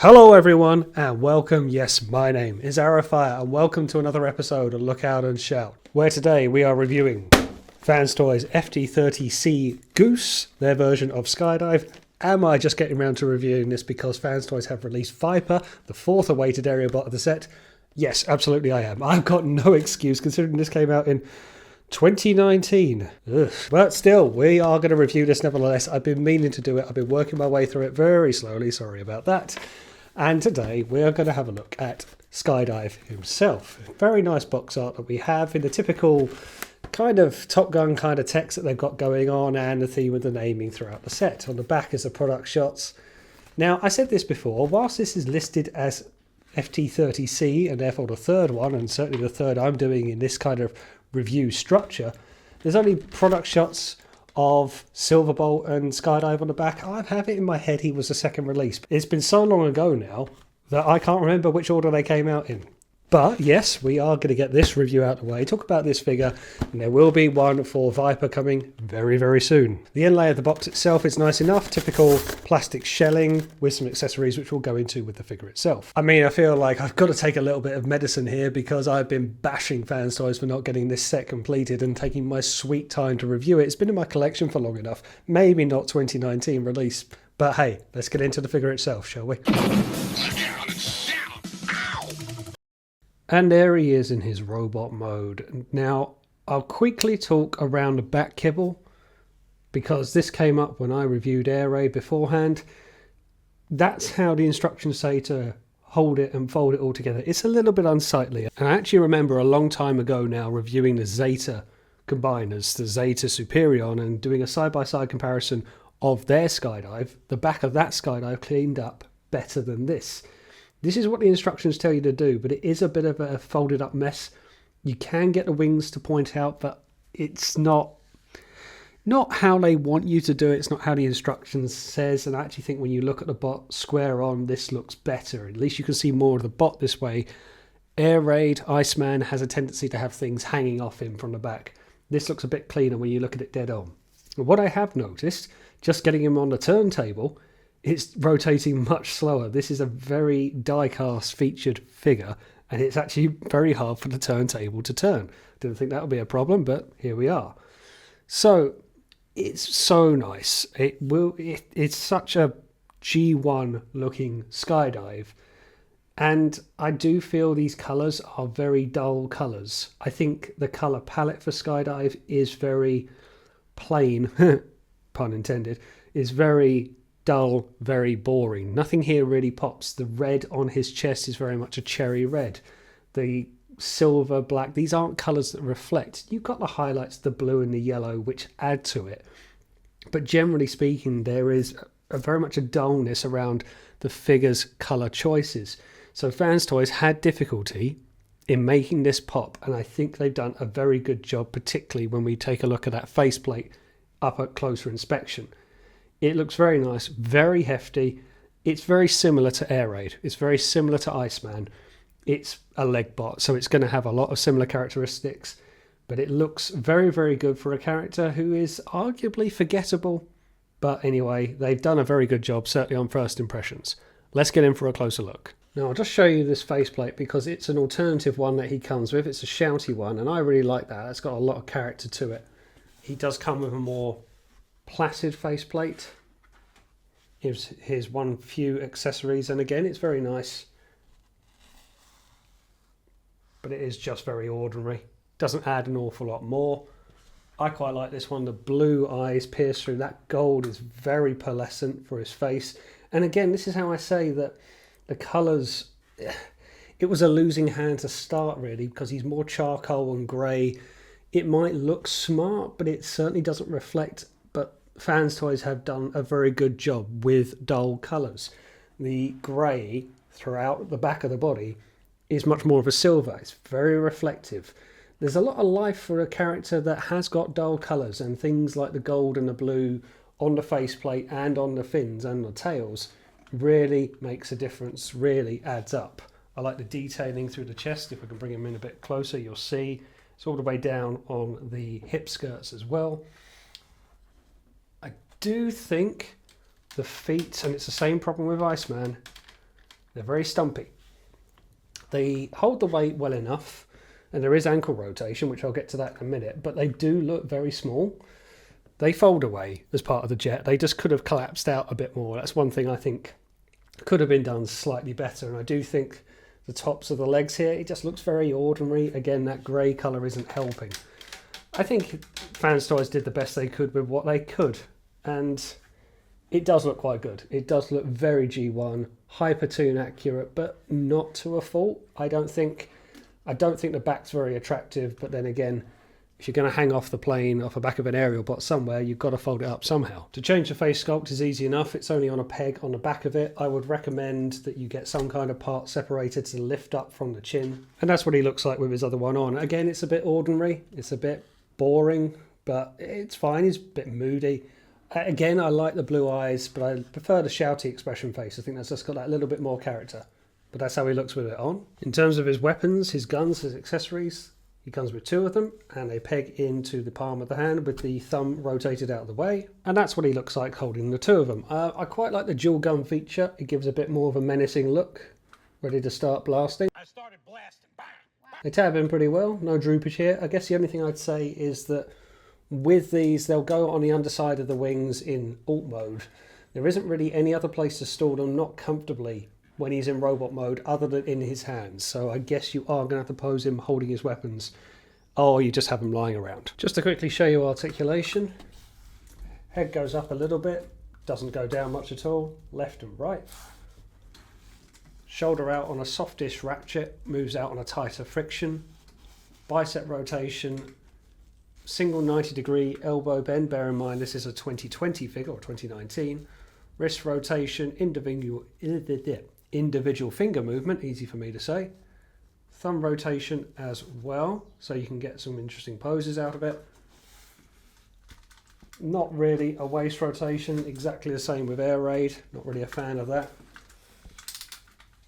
Hello everyone and welcome, yes my name is Arafire and welcome to another episode of Look Out and Shout, where today we are reviewing Fanstoys FT-30C Goose, their version of Skydive. Am I just getting around to reviewing this because Fanstoys have released Viper, the fourth awaited area bot of the set? Yes, absolutely I am. I've got no excuse considering this came out in 2019. Ugh. But still, we are going to review this nevertheless. I've been meaning to do it. I've been working my way through it very slowly. Sorry about that. And today we are going to have a look at Skydive himself. Very nice box art that we have in the typical kind of Top Gun kind of text that they've got going on and the theme of the naming throughout the set. On the back is the product shots. Now, I said this before, whilst this is listed as FT-30C and therefore the third one, and certainly the third I'm doing in this kind of review structure, there's only product shots of Silverbolt and Skydive on the back. I have it in my head he was the second release. It's been so long ago now that I can't remember which order they came out in. But yes, we are going to get this review out of the way, talk about this figure, and there will be one for Viper coming very soon. The inlay of the box itself is nice enough, typical plastic shelling with some accessories which we'll go into with the figure itself. I mean, I feel like I've got to take a little bit of medicine here because I've been bashing Fanstoys for not getting this set completed and taking my sweet time to review it. It's been in my collection for long enough, maybe not 2019 release, but hey, let's get into the figure itself, shall we? And there he is in his robot mode. Now, I'll quickly talk around the back kibble because this came up when I reviewed Air Raid beforehand. That's how the instructions say to hold it and fold it all together. It's a little bit unsightly. And I actually remember a long time ago now reviewing the Zeta combiners, the Zeta Superion, and doing a side-by-side comparison of their Skydive. The back of that Skydive cleaned up better than this. This is what the instructions tell you to do, but it is a bit of a folded up mess. You can get the wings to point out, but it's not how they want you to do it. It's not how the instructions says. And I actually think when you look at the bot square on, this looks better. At least you can see more of the bot this way. Air Raid, Iceman has a tendency to have things hanging off him from the back. This looks a bit cleaner when you look at it dead on. And what I have noticed, just getting him on the turntable, it's rotating much slower. This is a very die-cast featured figure, and it's actually very hard for the turntable to turn. Didn't think that would be a problem, but here we are. So it's so nice. It's such a G1 looking Skydive, and I do feel these colours are very dull colours. I think the colour palette for Skydive is very plain, pun intended, is very dull, very boring. Nothing here really pops. The red on his chest is very much a cherry red. The silver, black, these aren't colours that reflect. You've got the highlights, the blue and the yellow, which add to it. But generally speaking, there is very much a dullness around the figure's colour choices. So Fanstoys had difficulty in making this pop, and I think they've done a very good job, particularly when we take a look at that faceplate up at closer inspection. It looks very nice, very hefty. It's very similar to Air Raid. It's very similar to Iceman. It's a leg bot, so it's going to have a lot of similar characteristics. But it looks very good for a character who is arguably forgettable. But anyway, they've done a very good job, certainly on first impressions. Let's get in for a closer look. Now, I'll just show you this faceplate because it's an alternative one that he comes with. It's a shouty one, and I really like that. It's got a lot of character to it. He does come with a more placid faceplate. Here's one few accessories, and again it's very nice, but it is just very ordinary. Doesn't add an awful lot more. I quite like this one. The blue eyes pierce through. That gold is very pearlescent for his face, and again, this is how I say that the colours, it was a losing hand to start really, because he's more charcoal and grey. It might look smart, but it certainly doesn't reflect. But Fanstoys have done a very good job with dull colours. The grey throughout the back of the body is much more of a silver. It's very reflective. There's a lot of life for a character that has got dull colours, and things like the gold and the blue on the faceplate and on the fins and the tails really makes a difference, really adds up. I like the detailing through the chest. If we can bring him in a bit closer, you'll see it's all the way down on the hip skirts as well. I do think the feet, and it's the same problem with Iceman, They're very stumpy. They hold the weight well enough, and there is ankle rotation, which I'll get to that in a minute, but they do look very small. They fold away as part of the jet. They just could have collapsed out a bit more. That's one thing I think could have been done slightly better, and I do think the tops of the legs here, it just looks very ordinary. Again, that grey colour isn't helping. I think Fanstoys did the best they could with what they could, and it does look quite good. It does look very G1, hyper-tune accurate, but not to a fault. I don't think the back's very attractive, but then again, if you're going to hang off the plane off the back of an aerial bot somewhere, you've got to fold it up somehow. To change the face sculpt is easy enough. It's only on a peg on the back of it. I would recommend that you get some kind of part separator to lift up from the chin. And that's what he looks like with his other one on. Again, it's a bit ordinary. It's a bit boring, but it's fine. He's a bit moody. Again, I like the blue eyes, but I prefer the shouty expression face. I think that's just got that little bit more character. But that's how he looks with it on. In terms of his weapons, his guns, his accessories, he comes with 2 of them, and they peg into the palm of the hand with the thumb rotated out of the way. And that's what he looks like holding the 2 of them. I quite like the dual gun feature. It gives a bit more of a menacing look, ready to start blasting. I started blasting. Bang, bang. They tab in pretty well, no droopage here. I guess the only thing I'd say is that with these, they'll go on the underside of the wings in alt mode. There isn't really any other place to store them, not comfortably, when he's in robot mode other than in his hands. So I guess you are going to have to pose him holding his weapons, or you just have him lying around. Just to quickly show you articulation, head goes up a little bit, doesn't go down much at all, left and right. Shoulder out on a softish ratchet, moves out on a tighter friction. Bicep rotation, single 90-degree elbow bend, bear in mind this is a 2020 figure or 2019. Wrist rotation, individual finger movement, easy for me to say. Thumb rotation as well, so you can get some interesting poses out of it. Not really a waist rotation, exactly the same with air raid, not really a fan of that.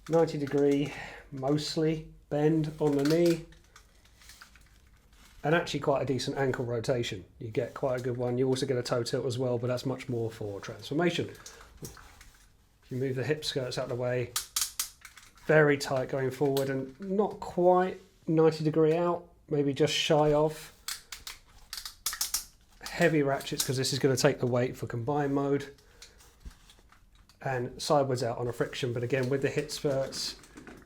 90-degree, mostly, bend on the knee. And actually quite a decent ankle rotation. You get quite a good one. You also get a toe tilt as well, but that's much more for transformation. If you move the hip skirts out of the way, very tight going forward and not quite 90-degree out, maybe just shy of. Heavy ratchets because this is going to take the weight for combined mode. And sideways out on a friction, but again with the hip skirts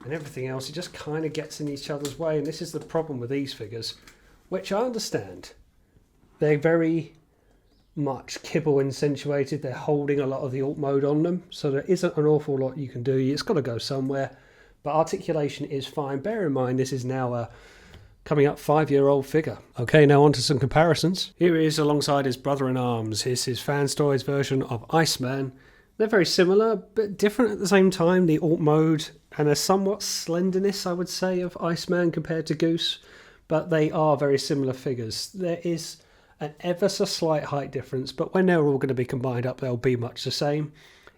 and everything else, it just kind of gets in each other's way. And this is the problem with these figures, which I understand. They're very much kibble incentuated. They're holding a lot of the alt mode on them, so there isn't an awful lot you can do. It's got to go somewhere, but articulation is fine. Bear in mind this is now a coming up 5-year-old figure. Okay, now on to some comparisons. Here he is alongside his brother-in-arms. Here's his Fanstoys version of Iceman. They're very similar, but different at the same time. The alt mode and a somewhat slenderness, I would say, of Iceman compared to Goose, but they are very similar figures. There is an ever so slight height difference, but when they're all going to be combined up, they'll be much the same.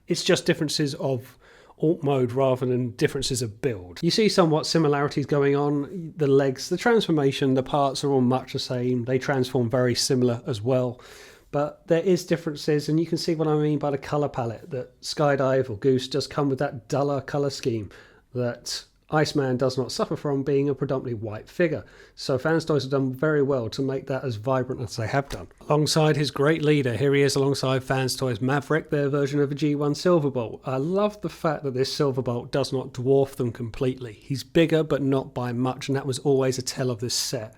It's just differences of alt mode rather than differences of build. You see somewhat similarities going on. The legs, the transformation, the parts are all much the same. They transform very similar as well, but there is differences, and you can see what I mean by the colour palette, that Skydive or Goose just come with that duller colour scheme that Iceman does not suffer from, being a predominantly white figure. So Fanstoys have done very well to make that as vibrant as they have done. Alongside his great leader, here he is alongside Fanstoys Maverick, their version of a G1 Silverbolt. I love the fact that this Silverbolt does not dwarf them completely. He's bigger, but not by much, and that was always a tell of this set.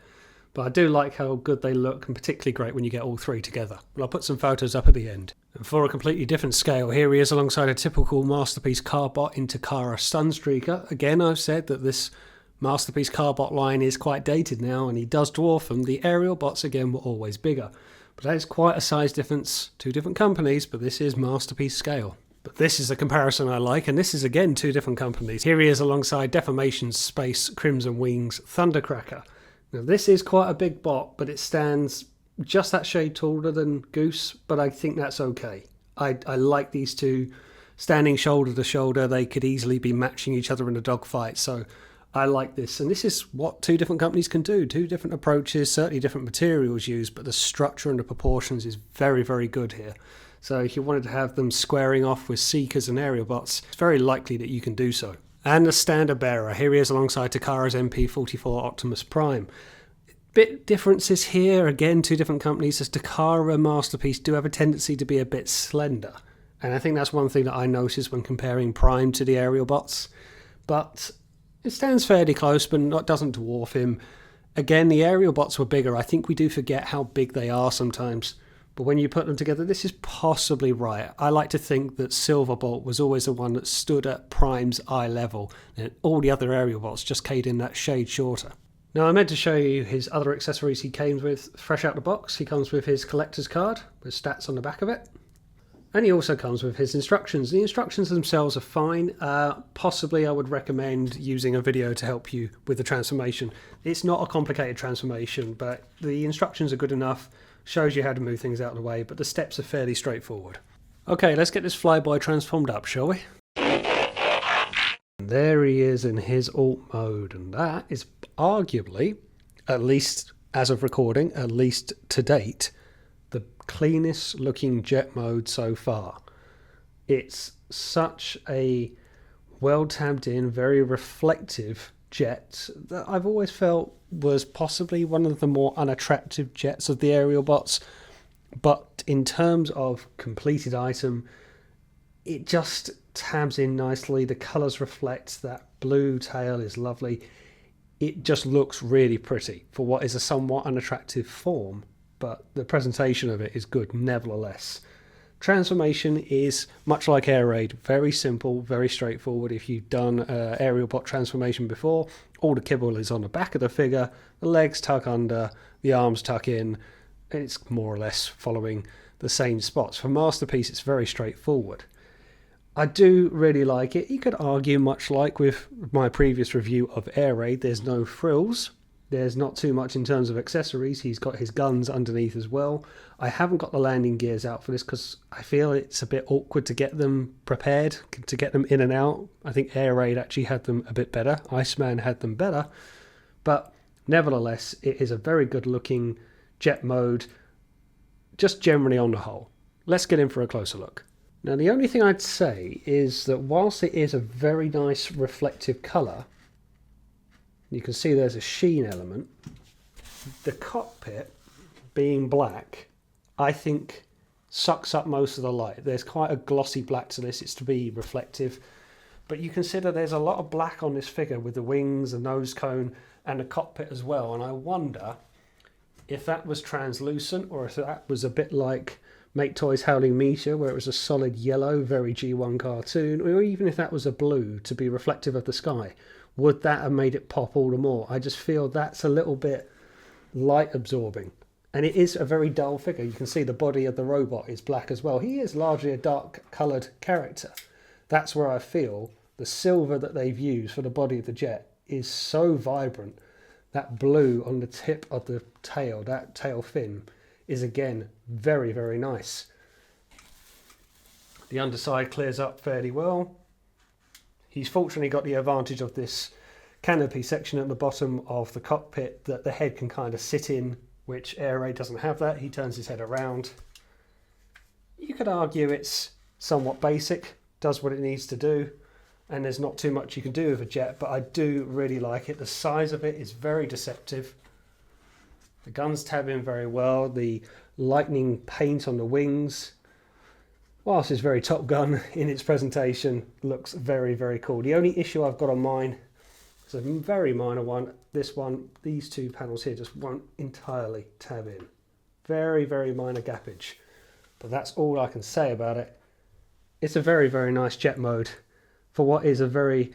But I do like how good they look, and particularly great when you get all three together. And I'll put some photos up at the end. And for a completely different scale, here he is alongside a typical Masterpiece Carbot into Takara Sunstreaker. Again, I've said that this Masterpiece Carbot line is quite dated now, and he does dwarf them. The aerial bots, again, were always bigger. But that is quite a size difference. 2 different companies, but this is Masterpiece scale. But this is a comparison I like, and this is again 2 different companies. Here he is alongside Deformation's Space Crimson Wings Thundercracker. Now this is quite a big bot, but it stands just that shade taller than Goose, but I think that's okay. I like these two standing shoulder to shoulder. They could easily be matching each other in a dogfight, so I like this. And this is what 2 different companies can do. 2 different approaches, certainly different materials used, but the structure and the proportions is very, very good here. So if you wanted to have them squaring off with Seekers and aerial bots, it's very likely that you can do so. And the standard bearer, here he is alongside Takara's MP44 Optimus Prime. Bit differences here, again, two different companies, as Takara and Masterpiece do have a tendency to be a bit slender. And I think that's one thing that I noticed when comparing Prime to the aerial bots. But it stands fairly close, but doesn't dwarf him. Again, the aerial bots were bigger. I think we do forget how big they are sometimes. But when you put them together, this is possibly right. I like to think that Silverbolt was always the one that stood at Prime's eye level, and all the other aerial bots just came in that shade shorter. Now, I meant to show you his other accessories he came with fresh out the box. He comes with his collector's card with stats on the back of it. And he also comes with his instructions. The instructions themselves are fine. Possibly I would recommend using a video to help you with the transformation. It's not a complicated transformation, but the instructions are good enough. Shows you how to move things out of the way, but the steps are fairly straightforward. Okay, let's get this flyboy transformed up, shall we? And there he is in his alt mode, and that is arguably, at least as of recording, at least to date, the cleanest looking jet mode so far. It's such a well tabbed in, very reflective jet that I've always felt was possibly one of the more unattractive jets of the aerial bots, but in terms of completed item, it just tabs in nicely. The colours reflect, that blue tail is lovely. It just looks really pretty for what is a somewhat unattractive form, but the presentation of it is good nevertheless. Transformation is much like Air Raid, very simple, very straightforward. If you've done aerial bot transformation before, all the kibble is on the back of the figure, the legs tuck under, the arms tuck in, and it's more or less following the same spots. For Masterpiece, it's very straightforward. I do really like it. You could argue, much like with my previous review of Air Raid, there's no frills. There's not too much in terms of accessories. He's got his guns underneath as well. I haven't got the landing gears out for this because I feel it's a bit awkward to get them prepared, to get them in and out. I think Air Raid actually had them a bit better. Iceman had them better. But nevertheless, it is a very good looking jet mode, just generally on the whole. Let's get in for a closer look. Now, the only thing I'd say is that whilst it is a very nice reflective colour, you can see there's a sheen element. The cockpit, being black, I think sucks up most of the light. There's quite a glossy black to this. It's to be reflective. But you consider there's a lot of black on this figure with the wings, the nose cone, and the cockpit as well. And I wonder if that was translucent or if that was a bit like Make Toys Howling Meteor, where it was a solid yellow, very G1 cartoon, or even if that was a blue to be reflective of the sky. Would that have made it pop all the more? I just feel that's a little bit light absorbing. And it is a very dull figure. You can see the body of the robot is black as well. He is largely a dark coloured character. That's where I feel the silver that they've used for the body of the jet is so vibrant. That blue on the tip of the tail, that tail fin, is again very, very nice. The underside clears up fairly well. He's fortunately got the advantage of this canopy section at the bottom of the cockpit that the head can kind of sit in, which Air Raid doesn't have that. He turns his head around. You could argue it's somewhat basic, does what it needs to do, and there's not too much you can do with a jet, but I do really like it. The size of it is very deceptive. The guns tab in very well. The lightning paint on the wings, whilst it's very Top Gun in its presentation, looks very, very cool. The only issue I've got on mine is a very minor one. This one, these two panels here just won't entirely tab in. Very, very minor gappage. But that's all I can say about it. It's a very, very nice jet mode for what is a very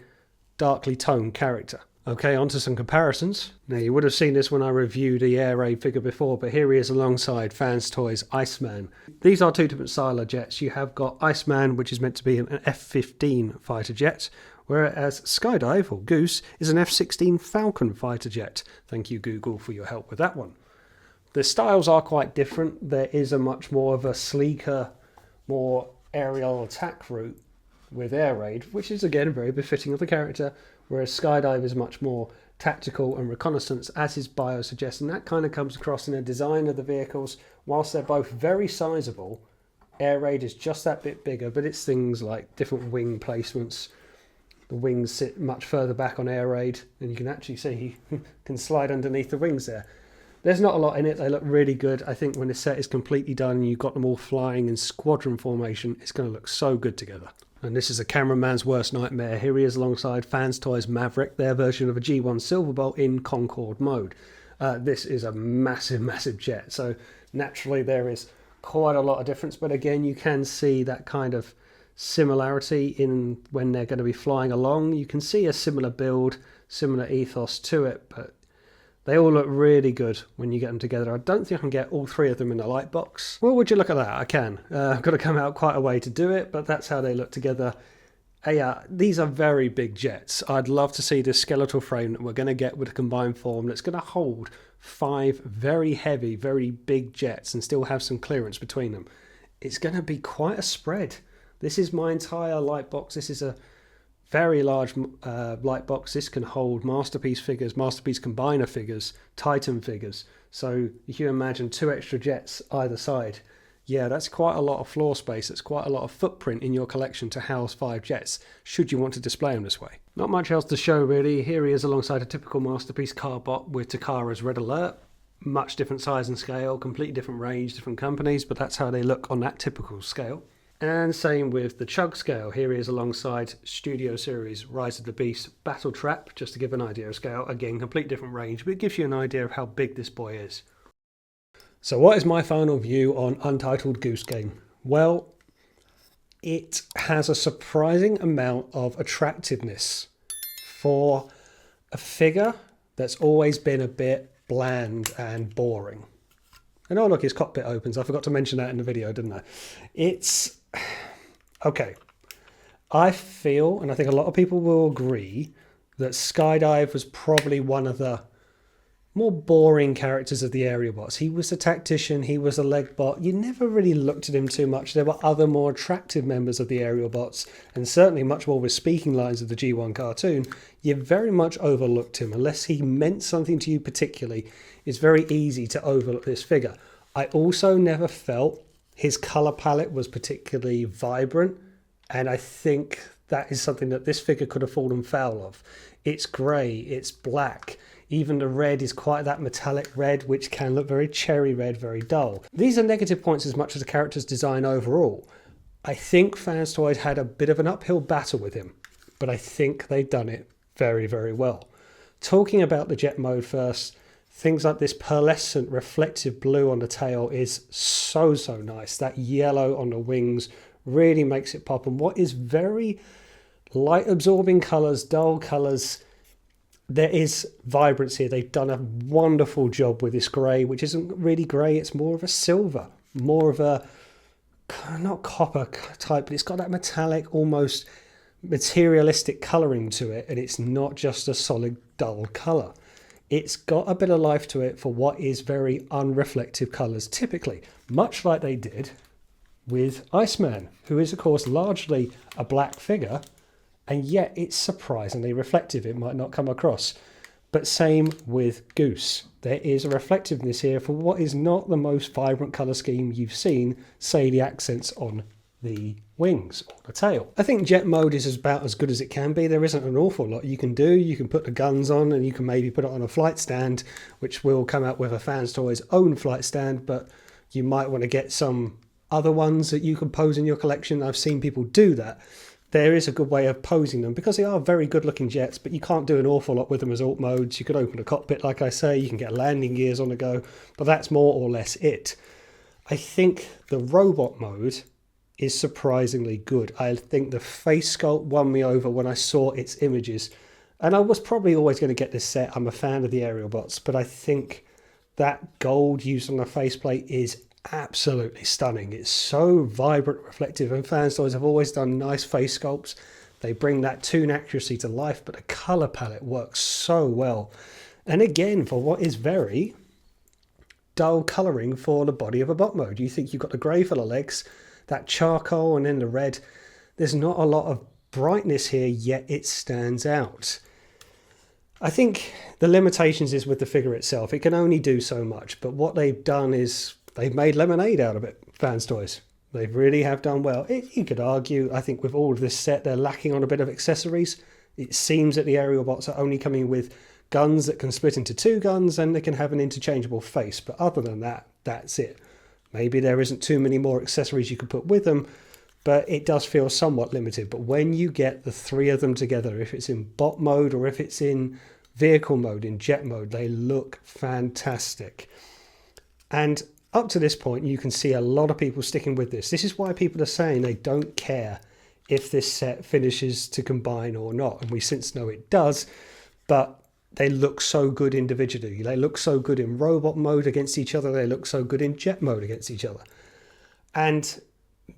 darkly toned character. Okay, on to some comparisons. Now, you would have seen this when I reviewed the Air Raid figure before, but here he is alongside Fanstoys Iceman. These are two different style of jets. You have got Iceman, which is meant to be an F-15 fighter jet, whereas Skydive, or Goose, is an F-16 Falcon fighter jet. Thank you, Google, for your help with that one. The styles are quite different. There is a much more of a sleeker, more aerial attack route with Air Raid, which is again very befitting of the character, whereas Skydive is much more tactical and reconnaissance, as his bio suggests, and that kind of comes across in the design of the vehicles. Whilst they're both very sizable, air raid is just that bit bigger, but it's things like different wing placements. The wings sit much further back on air raid, and you can actually see he can slide underneath the wings there. There's not a lot in it. They look really good. I think when the set is completely done and you've got them all flying in squadron formation, it's going to look so good together. And this is a cameraman's worst nightmare. Here he is alongside Fanstoys Maverick, their version of a G1 Silverbolt in Concorde mode. This is a massive, massive jet. So naturally there is quite a lot of difference. But again, you can see that kind of similarity in when they're going to be flying along. You can see a similar build, similar ethos to it, but they all look really good when you get them together. I don't think I can get all three of them in the light box. Well, would you look at that? I can. I've got to come out quite a way to do it, but that's how they look together. These are very big jets. I'd love to see this skeletal frame that we're going to get with a combined form that's going to hold 5 very heavy, very big jets and still have some clearance between them. It's going to be quite a spread. This is my entire light box. This is a very large light box. This can hold Masterpiece figures, Masterpiece Combiner figures, Titan figures. So if you imagine 2 extra jets either side, yeah, that's quite a lot of floor space. That's quite a lot of footprint in your collection to house 5 jets, should you want to display them this way. Not much else to show really. Here he is alongside a typical Masterpiece Carbot with Takara's Red Alert. Much different size and scale, completely different range, different companies, but that's how they look on that typical scale. And same with the Chug scale. Here he is alongside Studio Series Rise of the Beast Battle Trap, just to give an idea of scale. Again, complete different range, but it gives you an idea of how big this boy is. So what is my final view on Untitled Goose Game? Well, it has a surprising amount of attractiveness for a figure that's always been a bit bland and boring. And oh look, his cockpit opens. I forgot to mention that in the video, didn't I? It's... okay. I feel, and I think a lot of people will agree, that Skydive was probably one of the more boring characters of the aerial bots. He was a tactician, he was a leg bot. You never really looked at him too much. There were other more attractive members of the aerial bots, and certainly much more with speaking lines of the G1 cartoon. You very much overlooked him. Unless he meant something to you particularly, it's very easy to overlook this figure. I also never felt his colour palette was particularly vibrant, and I think that is something that this figure could have fallen foul of. It's grey, it's black. Even the red is quite that metallic red, which can look very cherry red, very dull. These are negative points as much as the character's design overall. I think Fanstoys had a bit of an uphill battle with him, but I think they've done it very, very well. Talking about the jet mode first, things like this pearlescent reflective blue on the tail is so, so nice. That yellow on the wings really makes it pop. And what is very light absorbing colours, dull colours, there is vibrancy. They've done a wonderful job with this grey, which isn't really grey, it's more of a silver, more of a, not copper type, but it's got that metallic, almost materialistic colouring to it, and it's not just a solid dull colour. It's got a bit of life to it for what is very unreflective colours typically, much like they did with Iceman, who is of course largely a black figure, and yet it's surprisingly reflective. It might not come across. But same with Goose. There is a reflectiveness here for what is not the most vibrant colour scheme you've seen, say the accents on the wings or the tail. I think jet mode is about as good as it can be. There isn't an awful lot you can do. You can put the guns on and you can maybe put it on a flight stand, which will come out with a Fanstoys own flight stand, but you might want to get some other ones that you can pose in your collection. I've seen people do that. There is a good way of posing them because they are very good looking jets, but you can't do an awful lot with them as alt modes. You could open a cockpit, like I say, you can get landing gears on the go, but that's more or less it. I think the robot mode is surprisingly good. I think the face sculpt won me over when I saw its images, and I was probably always going to get this set. I'm a fan of the aerial bots, but I think that gold used on the faceplate is absolutely stunning. It's so vibrant, reflective, and Fanstoys have always done nice face sculpts. They bring that toon accuracy to life, but the colour palette works so well. And again, for what is very dull colouring for the body of a bot mode. You think you've got the grey for the legs, that charcoal, and then the red. There's not a lot of brightness here, yet it stands out. I think the limitations is with the figure itself. It can only do so much, but what they've done is they've made lemonade out of it, Fanstoys. They really have done well. You could argue, I think with all of this set, they're lacking on a bit of accessories. It seems that the aerial bots are only coming with guns that can split into 2 guns and they can have an interchangeable face. But other than that, that's it. Maybe there isn't too many more accessories you could put with them, but it does feel somewhat limited. But when you get the 3 of them together, if it's in bot mode or if it's in vehicle mode, in jet mode, they look fantastic. And up to this point, you can see a lot of people sticking with this. This is why people are saying they don't care if this set finishes to combine or not. And we since know it does, but they look so good individually. They look so good in robot mode against each other. They look so good in jet mode against each other. And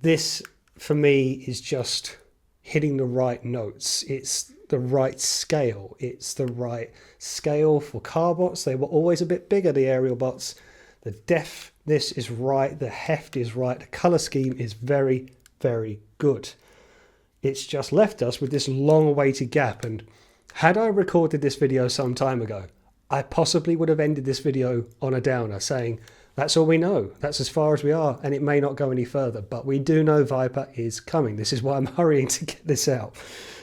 this, for me, is just hitting the right notes. It's the right scale. It's the right scale for car bots. They were always a bit bigger, the aerial bots. The deftness is right. The heft is right. The color scheme is very, very good. It's just left us with this long-awaited gap. And had I recorded this video some time ago, I possibly would have ended this video on a downer, saying, that's all we know. That's as far as we are, and it may not go any further. But we do know Viper is coming. This is why I'm hurrying to get this out.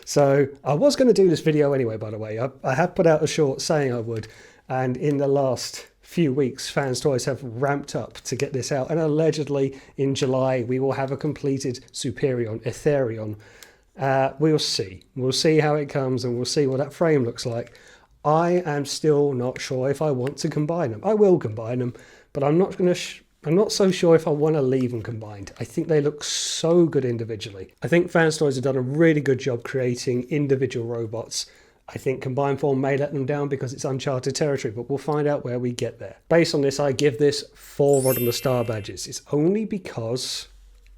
So I was going to do this video anyway, by the way. I have put out a short saying I would, and in the last few weeks, Fanstoys have ramped up to get this out, and allegedly in July we will have a completed Superion, Etherion. We'll see how it comes, and we'll see what that frame looks like. I am still not sure if I want to combine them. I will combine them, but I'm not so sure if I want to leave them combined. I think they look so good individually. I think Fanstoys have done a really good job creating individual robots. I think combined form may let them down because it's uncharted territory, but we'll find out where we get there. Based on this, I give this 4 Rodimus Star badges. It's only because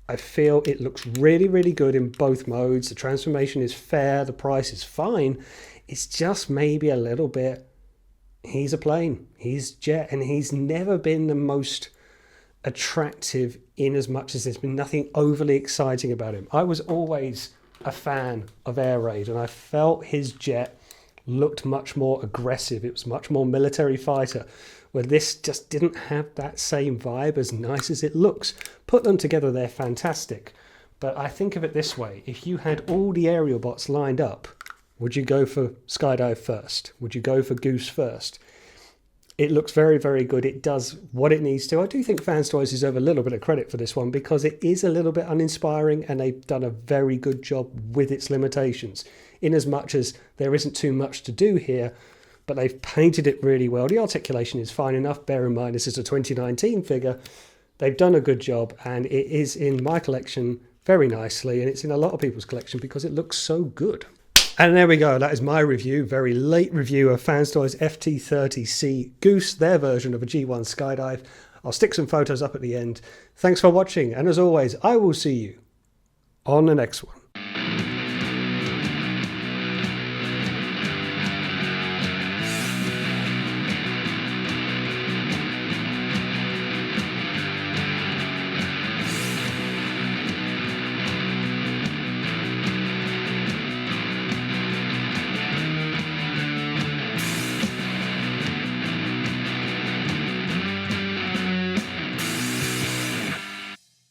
I feel it looks really, really good in both modes. The transformation is fair. The price is fine. It's just maybe a little bit, he's a plane, he's jet, and he's never been the most attractive in as much as there's been nothing overly exciting about him. I was always a fan of Air Raid, and I felt his jet looked much more aggressive. It was much more military fighter, where this just didn't have that same vibe, as nice as it looks. Put them together, they're fantastic. But I think of it this way: if you had all the aerial bots lined up, would you go for Skydive first? Would you go for Goose first? It looks very, very good. It does what it needs to. I do think Fanstoys deserve a little bit of credit for this one, because it is a little bit uninspiring, and they've done a very good job with its limitations, in as much as there isn't too much to do here, but they've painted it really well. The articulation is fine enough. Bear in mind, this is a 2019 figure. They've done a good job, and it is in my collection very nicely, and it's in a lot of people's collection because it looks so good. And there we go, that is my review, very late review of Fanstoys FT-30C Goose, their version of a G1 Skydive. I'll stick some photos up at the end. Thanks for watching, and as always, I will see you on the next one.